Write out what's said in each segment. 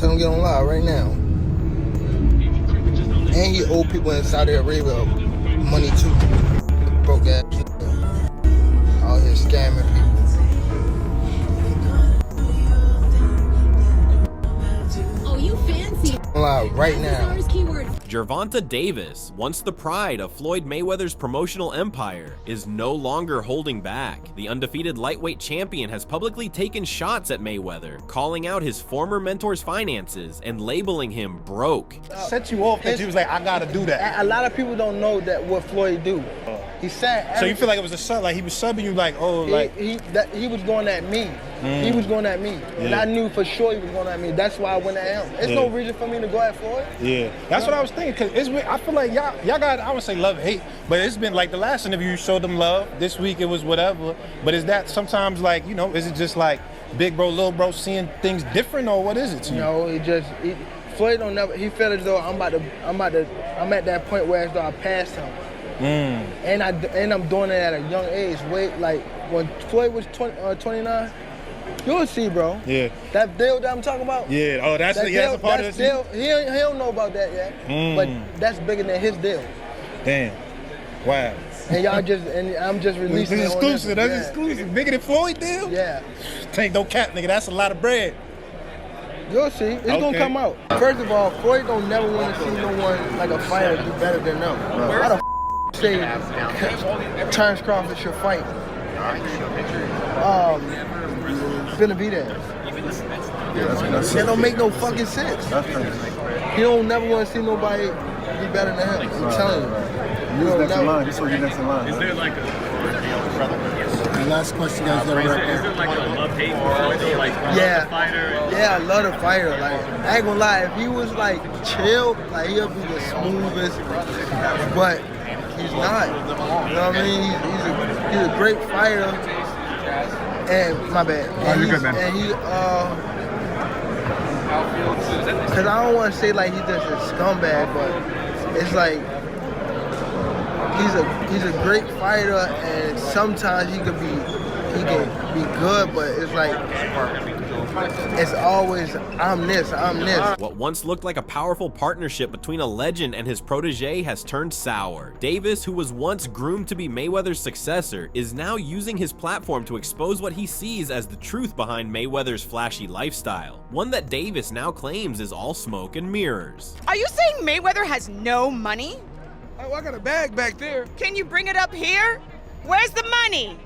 Tell him get on live right now. And he owe people in Saudi Arabia money too. Broke ass nigga. Out here scamming people. Oh, you fancy. Live right now. Gervonta Davis, once the pride of Floyd Mayweather's promotional empire, is no longer holding back. The undefeated lightweight champion has publicly taken shots at Mayweather, calling out his former mentor's finances and labeling him broke. Set you off that you was like, I gotta do that. A lot of people don't know that what Floyd do. He said. So you feel like it was a sub, like he was subbing you, like, oh, like he was going at me. He was going at me, and I knew for sure he was going at me. That's why I went at him. There's no reason for me to go at Floyd. Yeah, that's what I was thinking. Cause I feel like y'all got, I would say love hate, but it's been like the last interview you showed them love. This week it was whatever. But is that sometimes like, you know, is it just like big bro, little bro seeing things different, or what is it to you? No, Floyd don't never. He felt as though I'm at that point where as though I passed him. And I'm doing it at a young age. Wait, like when Floyd was 29, you'll see, bro. Yeah. That deal that I'm talking about. Yeah. Oh, that's a part of the deal. He don't know about that yet. But that's bigger than his deal. Damn. Wow. And I'm just releasing it. This is exclusive. That's exclusive. Bigger than Floyd deal. Yeah. Ain't no cap, nigga. That's a lot of bread. You'll see. It's gonna come out. First of all, Floyd don't never want to see no one like a fighter do better than them. How the say Terrence Crawford should fight Benavidez? That don't make no fucking sense. He don't never want to see nobody be better than him. I'm telling you. Who's next in line? This one, you next in line. Is there like The last question, guys, got right is there like a love-hate or like yeah. the fighter? Yeah, I love the fighter. Like, I ain't gonna lie, if he was like chill, like he'll be the smoothest, but he's not. You know what I mean? He's a great fighter. And my bad. Oh, you're good, man. And he cause I don't want to say like he's just a scumbag, but it's like he's a great fighter, and sometimes he can be good, but it's like it's always I'm this. What once looked like a powerful partnership between a legend and his protege has turned sour. Davis, who was once groomed to be Mayweather's successor, is now using his platform to expose what he sees as the truth behind Mayweather's flashy lifestyle, one that Davis now claims is all smoke and mirrors. Are you saying Mayweather has no money? Oh, I got a bag back there. Can you bring it up here? Where's the money?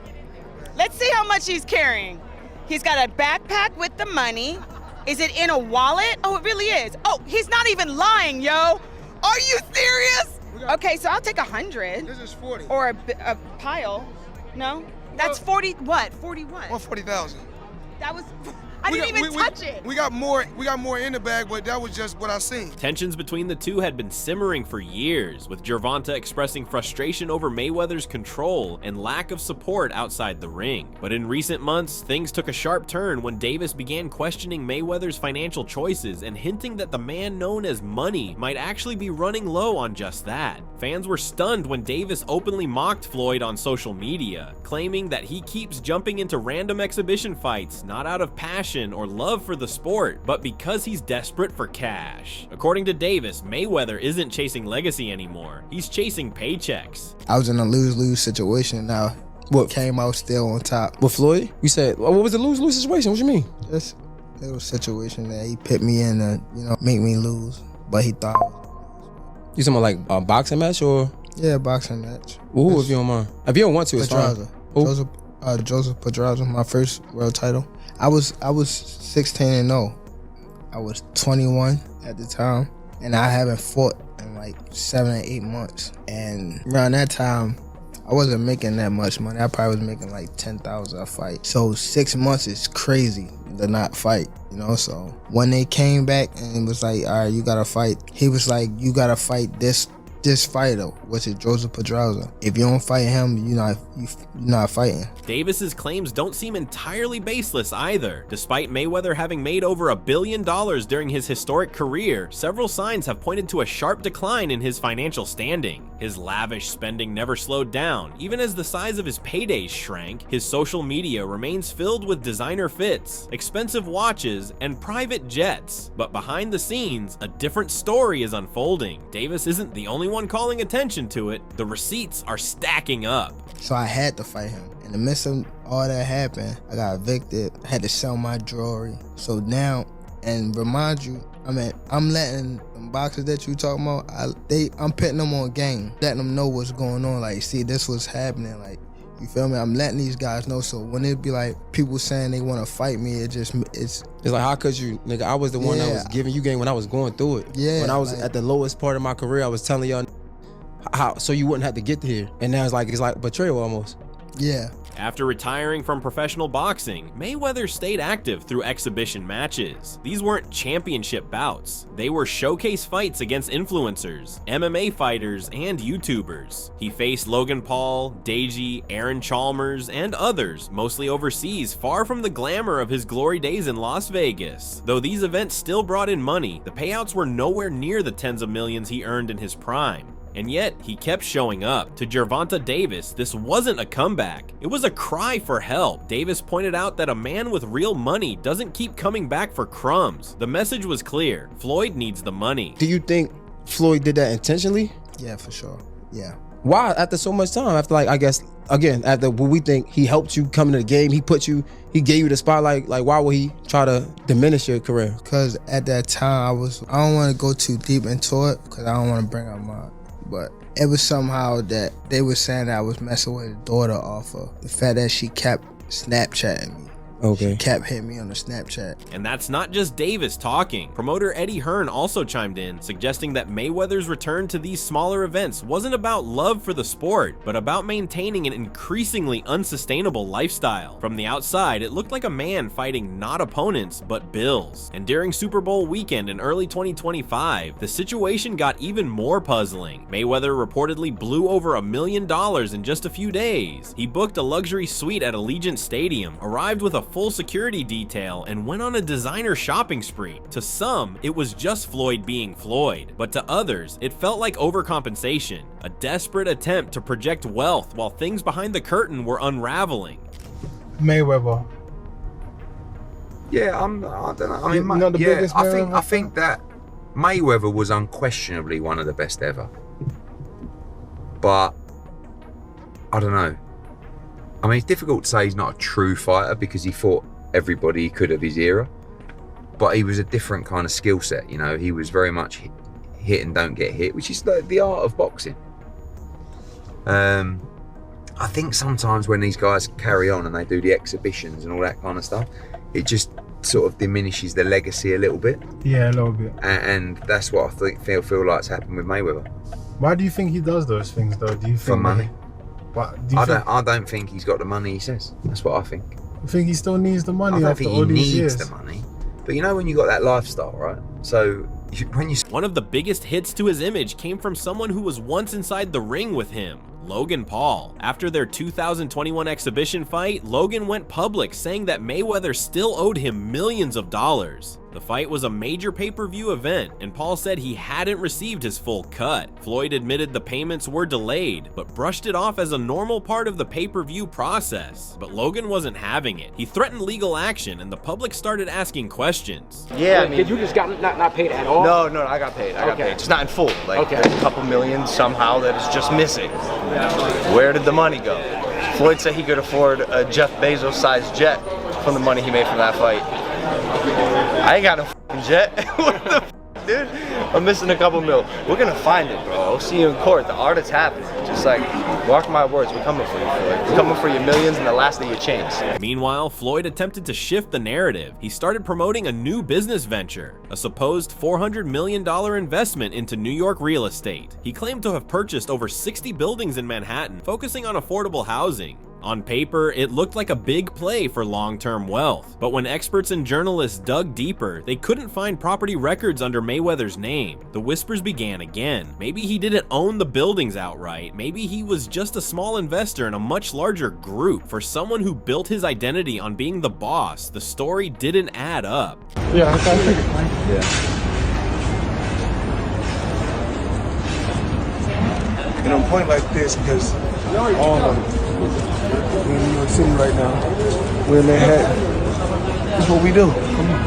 Let's see how much he's carrying. He's got a backpack with the money. Is it in a wallet? Oh, it really is. Oh, he's not even lying, yo. Are you serious? Okay, so I'll take 100. This is 40. Or a pile. No? That's 40, what? 40 what? 140,000. That was, I didn't even touch it. We got more in the bag, but that was just what I seen. Tensions between the two had been simmering for years, with Gervonta expressing frustration over Mayweather's control and lack of support outside the ring. But in recent months, things took a sharp turn when Davis began questioning Mayweather's financial choices and hinting that the man known as Money might actually be running low on just that. Fans were stunned when Davis openly mocked Floyd on social media, claiming that he keeps jumping into random exhibition fights not out of passion or love for the sport, but because he's desperate for cash. According to Davis, Mayweather isn't chasing legacy anymore. He's chasing paychecks. I was in a lose-lose situation. Now, what came out still on top? With Floyd? You said, what was the lose-lose situation? What you mean? Just a little situation that he put me in to, make me lose, but he thought I was. You talking about like a boxing match or? Yeah, boxing match. Ooh, if you don't mind. If you don't want to, it's fine. Joseph Pedraza, my first world title. I was 16-0. I was 21 at the time, and I haven't fought in like 7 or 8 months. And around that time, I wasn't making that much money. I probably was making like 10,000 a fight. So 6 months is crazy to not fight, So when they came back and it was like, all right, you gotta fight. He was like, you gotta fight this fighter, which is Joseph Pedraza. If you don't fight him, you're not fighting. Davis's claims don't seem entirely baseless either. Despite Mayweather having made over $1 billion during his historic career, several signs have pointed to a sharp decline in his financial standing. His lavish spending never slowed down. Even as the size of his paydays shrank, his social media remains filled with designer fits, expensive watches, and private jets. But behind the scenes, a different story is unfolding. Davis isn't the only one calling attention to it. The receipts are stacking up. So I had to fight him. In the midst of all that happened, I got evicted. I had to sell my jewelry. So now, and remind you, I'm letting them boxers that you talking about, I'm putting them on game, letting them know what's going on. Like, see, this was happening. Like, you feel me? I'm letting these guys know. So when it be like people saying they want to fight me, it's like, how could you, nigga? I was the one that was giving you game when I was going through it. Yeah. When I was at the lowest part of my career, I was telling y'all how so you wouldn't have to get here. And now it's like betrayal almost. Yeah. After retiring from professional boxing, Mayweather stayed active through exhibition matches. These weren't championship bouts. They were showcase fights against influencers, MMA fighters, and YouTubers. He faced Logan Paul, Deji, Aaron Chalmers, and others, mostly overseas, far from the glamour of his glory days in Las Vegas. Though these events still brought in money, the payouts were nowhere near the tens of millions he earned in his prime. And yet, he kept showing up. To Gervonta Davis, this wasn't a comeback. It was a cry for help. Davis pointed out that a man with real money doesn't keep coming back for crumbs. The message was clear. Floyd needs the money. Do you think Floyd did that intentionally? Yeah, for sure. Yeah. Why? After so much time? After, like, I guess, again, after what we think he helped you come into the game, he gave you the spotlight. Like, why would he try to diminish your career? Because at that time, I don't want to go too deep into it because I don't want to bring up but it was somehow that they were saying that I was messing with his daughter off of the fact that she kept Snapchatting me. Okay. She kept hitting me on the Snapchat. And that's not just Davis talking. Promoter Eddie Hearn also chimed in, suggesting that Mayweather's return to these smaller events wasn't about love for the sport, but about maintaining an increasingly unsustainable lifestyle. From the outside, it looked like a man fighting not opponents, but bills. And during Super Bowl weekend in early 2025, the situation got even more puzzling. Mayweather reportedly blew over $1 million in just a few days. He booked a luxury suite at Allegiant Stadium, arrived with a full security detail, and went on a designer shopping spree. To some, it was just Floyd being Floyd, but to others, it felt like overcompensation, a desperate attempt to project wealth while things behind the curtain were unraveling. Mayweather. Yeah, I don't know. I mean, biggest I think that Mayweather was unquestionably one of the best ever. But I don't know. I mean, it's difficult to say he's not a true fighter because he fought everybody he could of his era, but he was a different kind of skill set. You know, he was very much hit and don't get hit, which is the art of boxing. I think sometimes when these guys carry on and they do the exhibitions and all that kind of stuff, it just sort of diminishes the legacy a little bit. Yeah, a little bit. And that's what I feel like's happened with Mayweather. Why do you think he does those things, though? Do you think for money? I don't think he's got the money he says. That's what I think. I think he still needs the money. I don't after think all he these needs years. the money. But you know when you got that lifestyle, right? So when you... One of the biggest hits to his image came from someone who was once inside the ring with him, Logan Paul. After their 2021 exhibition fight, Logan went public saying that Mayweather still owed him millions of dollars. The fight was a major pay-per-view event, and Paul said he hadn't received his full cut. Floyd admitted the payments were delayed, but brushed it off as a normal part of the pay-per-view process. But Logan wasn't having it. He threatened legal action, and the public started asking questions. Yeah, I mean, did you just got not paid at all? No, I got paid. I got paid. Just not in full. Like there's a couple million somehow that is just missing. Where did the money go? Floyd said he could afford a Jeff Bezos-sized jet from the money he made from that fight. I ain't got no f***ing jet. What the f***, dude? I'm missing a couple mil. We're gonna find it, bro. I'll see you in court. The art is happening. Just like, mark my words, we're coming for you, Floyd. We're coming for your millions and the last of your chains. Meanwhile, Floyd attempted to shift the narrative. He started promoting a new business venture, a supposed $400 million investment into New York real estate. He claimed to have purchased over 60 buildings in Manhattan, focusing on affordable housing. On paper, it looked like a big play for long-term wealth, but when experts and journalists dug deeper, they couldn't find property records under Mayweather's name. The whispers began again. Maybe he didn't own the buildings outright. Maybe he was just a small investor in a much larger group. For someone who built his identity on being the boss, the story didn't add up. Yeah, I think it's fine. Yeah. And I'm pointing like this because all of them. We're in New York City right now. We're in Manhattan. That's what we do. Come on.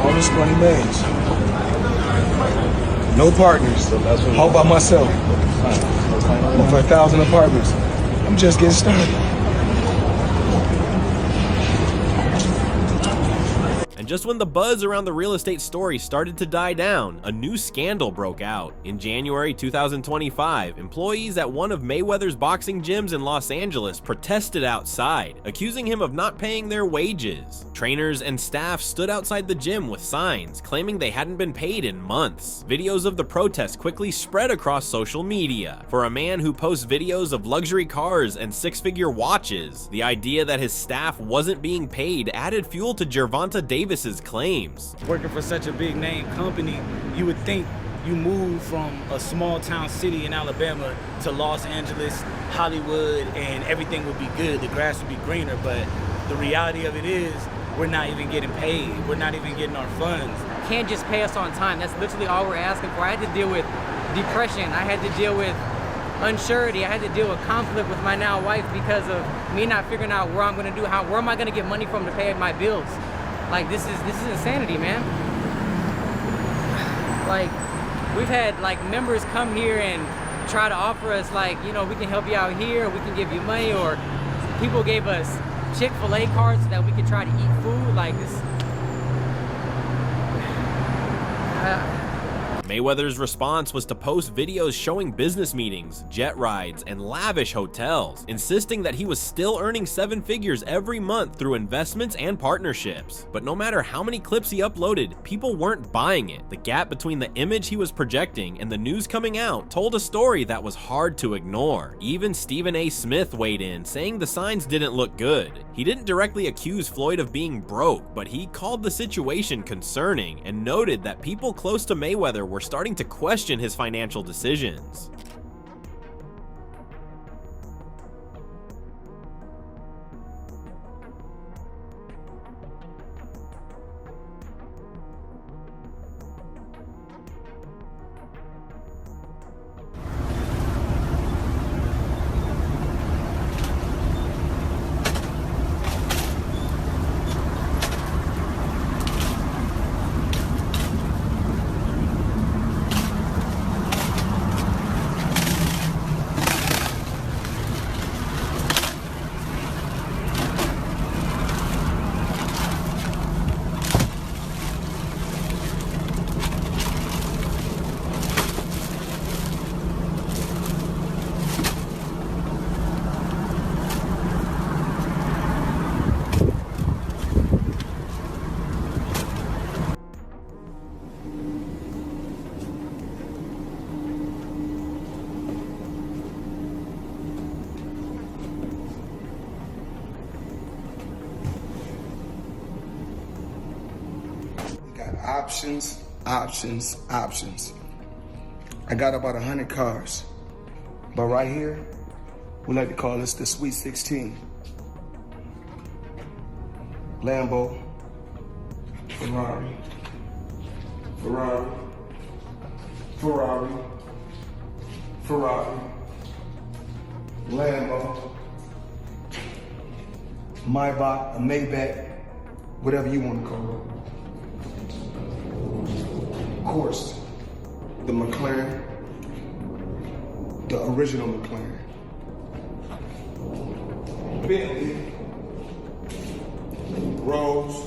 All this money made. No partners. All by myself. Over 1,000 apartments. I'm just getting started. And just when the buzz around the real estate story started to die down, a new scandal broke out. In January 2025, employees at one of Mayweather's boxing gyms in Los Angeles protested outside, accusing him of not paying their wages. Trainers and staff stood outside the gym with signs, claiming they hadn't been paid in months. Videos of the protest quickly spread across social media. For a man who posts videos of luxury cars and six-figure watches, the idea that his staff wasn't being paid added fuel to Gervonta Davis's claims. Working for such a big name company, you would think you move from a small town city in Alabama to Los Angeles, Hollywood, and everything would be good, the grass would be greener, but the reality of it is we're not even getting paid. We're not even getting our funds. Can't just pay us on time. That's literally all we're asking for. I had to deal with depression. I had to deal with unsurety. I had to deal with conflict with my now wife because of me not figuring out where I'm gonna do, where am I gonna get money from to pay my bills? Like, this is insanity, man. Like, we've had like members come here and try to offer us, like, you know, we can help you out here, we can give you money, or people gave us Chick-fil-A cards so that we could try to eat food. Like this. Mayweather's response was to post videos showing business meetings, jet rides, and lavish hotels, insisting that he was still earning 7 figures every month through investments and partnerships. But no matter how many clips he uploaded, people weren't buying it. The gap between the image he was projecting and the news coming out told a story that was hard to ignore. Even Stephen A. Smith weighed in, saying the signs didn't look good. He didn't directly accuse Floyd of being broke, but he called the situation concerning and noted that people close to Mayweather were starting to question his financial decisions. Options. I got about 100 cars, but right here, we like to call this the Sweet 16. Lambo, Ferrari, Lambo, Maybach, a Maybach, whatever you want to call it. Of course, the McLaren, the original McLaren. Bentley, Rolls,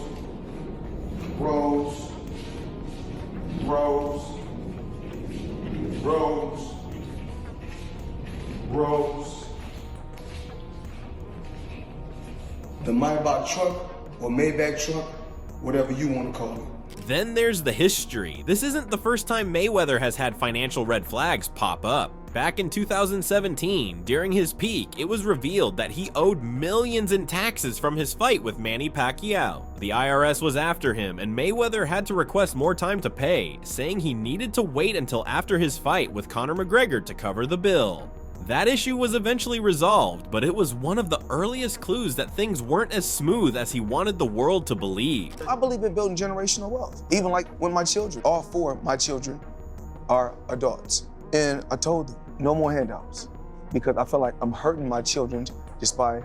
the Maybach truck or Maybach truck, whatever you want to call it. Then there's the history. This isn't the first time Mayweather has had financial red flags pop up. Back in 2017, during his peak, it was revealed that he owed millions in taxes from his fight with Manny Pacquiao. The IRS was after him, and Mayweather had to request more time to pay, saying he needed to wait until after his fight with Conor McGregor to cover the bill. That issue was eventually resolved, but it was one of the earliest clues that things weren't as smooth as he wanted the world to believe. I believe in building generational wealth. Even like when my children, all 4 of my children are adults. And I told them, no more handouts. Because I feel like I'm hurting my children just by,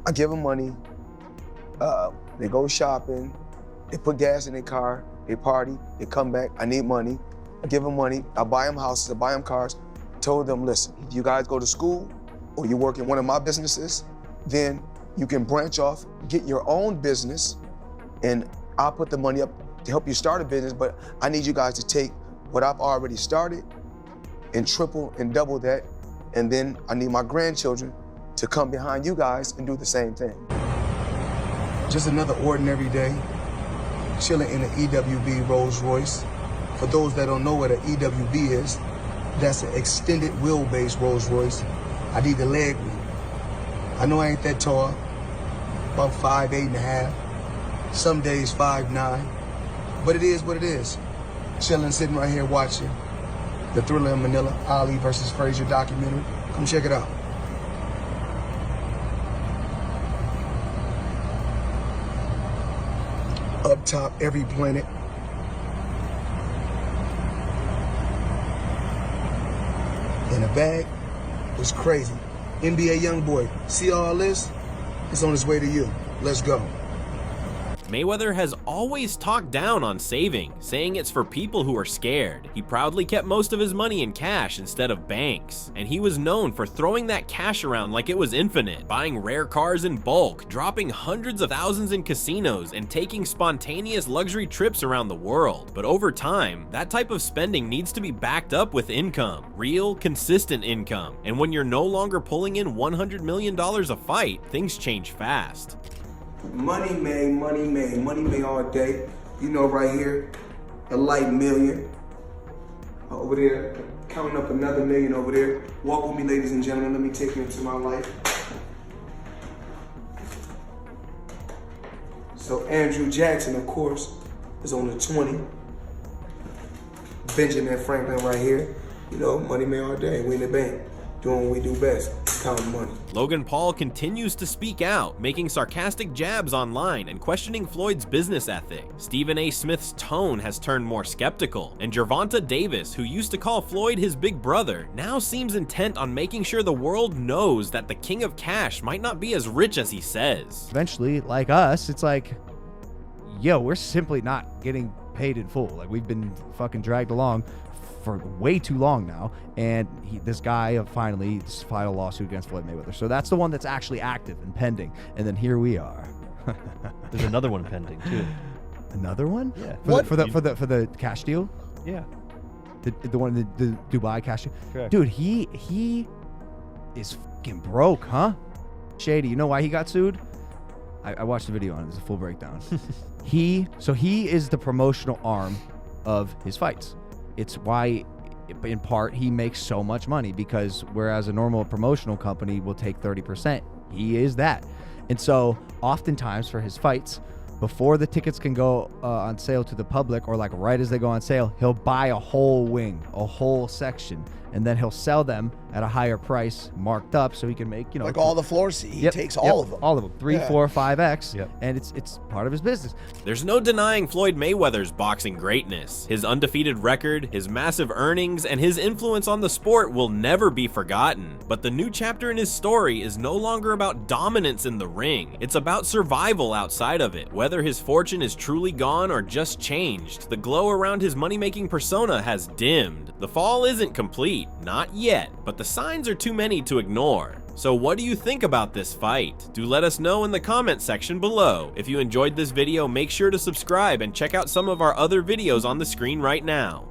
I give them money, they go shopping, they put gas in their car, they party, they come back, I need money. I give them money, I buy them houses, I buy them cars. Told them, listen, if you guys go to school or you work in one of my businesses, then you can branch off, get your own business, and I'll put the money up to help you start a business, but I need you guys to take what I've already started and triple and double that, and then I need my grandchildren to come behind you guys and do the same thing. Just another ordinary day, chilling in an EWB Rolls Royce. For those that don't know what an EWB is, that's an extended wheelbase Rolls Royce. I need the leg room. I know I ain't that tall, about 5'8.5", some days 5'9", but it is what it is. Chilling, sitting right here watching the Thriller in Manila, Ali versus Frazier documentary. Come check it out. Up top, every planet. In a bag, was crazy. NBA YoungBoy, see all this? It's on its way to you. Let's go. Mayweather has always talked down on saving, saying it's for people who are scared. He proudly kept most of his money in cash instead of banks, and he was known for throwing that cash around like it was infinite, buying rare cars in bulk, dropping hundreds of thousands in casinos, and taking spontaneous luxury trips around the world. But over time, that type of spending needs to be backed up with income, real, consistent income. And when you're no longer pulling in $100 million a fight, things change fast. Money made all day. You know, right here, a light million. Over there, counting up another million over there. Walk with me, ladies and gentlemen. Let me take you into my life. So Andrew Jackson, of course, is on the 20. Benjamin Franklin right here. You know, money made all day. We in the bank, doing what we do best, counting money. Logan Paul continues to speak out, making sarcastic jabs online and questioning Floyd's business ethic. Stephen A. Smith's tone has turned more skeptical, and Gervonta Davis, who used to call Floyd his big brother, now seems intent on making sure the world knows that the king of cash might not be as rich as he says. Eventually, like us, it's like, yo, we're simply not getting paid in full. Like, we've been fucking dragged along for way too long now, and this guy finally filed a lawsuit against Floyd Mayweather. So that's the one that's actually active and pending. And then here we are. There's another one pending too. Another one? Yeah. For the cash deal? Yeah. The one, the Dubai cash deal. Correct. Dude, he is fucking broke, huh? Shady. You know why he got sued? I watched the video on it. It's a full breakdown. He is the promotional arm of his fights. It's why, in part, he makes so much money, because whereas a normal promotional company will take 30%, he is that. And so oftentimes for his fights, before the tickets can go on sale to the public, or like right as they go on sale, he'll buy a whole wing, a whole section, and then he'll sell them at a higher price, marked up, so he can make, you know, like all the floor seats. He takes all of them. All of them, 3, 4, 5x, and it's part of his business. There's no denying Floyd Mayweather's boxing greatness. His undefeated record, his massive earnings, and his influence on the sport will never be forgotten. But the new chapter in his story is no longer about dominance in the ring. It's about survival outside of it. Whether his fortune is truly gone or just changed, the glow around his money-making persona has dimmed. The fall isn't complete, not yet, but the signs are too many to ignore. So what do you think about this fight? Do let us know in the comment section below. If you enjoyed this video, make sure to subscribe and check out some of our other videos on the screen right now.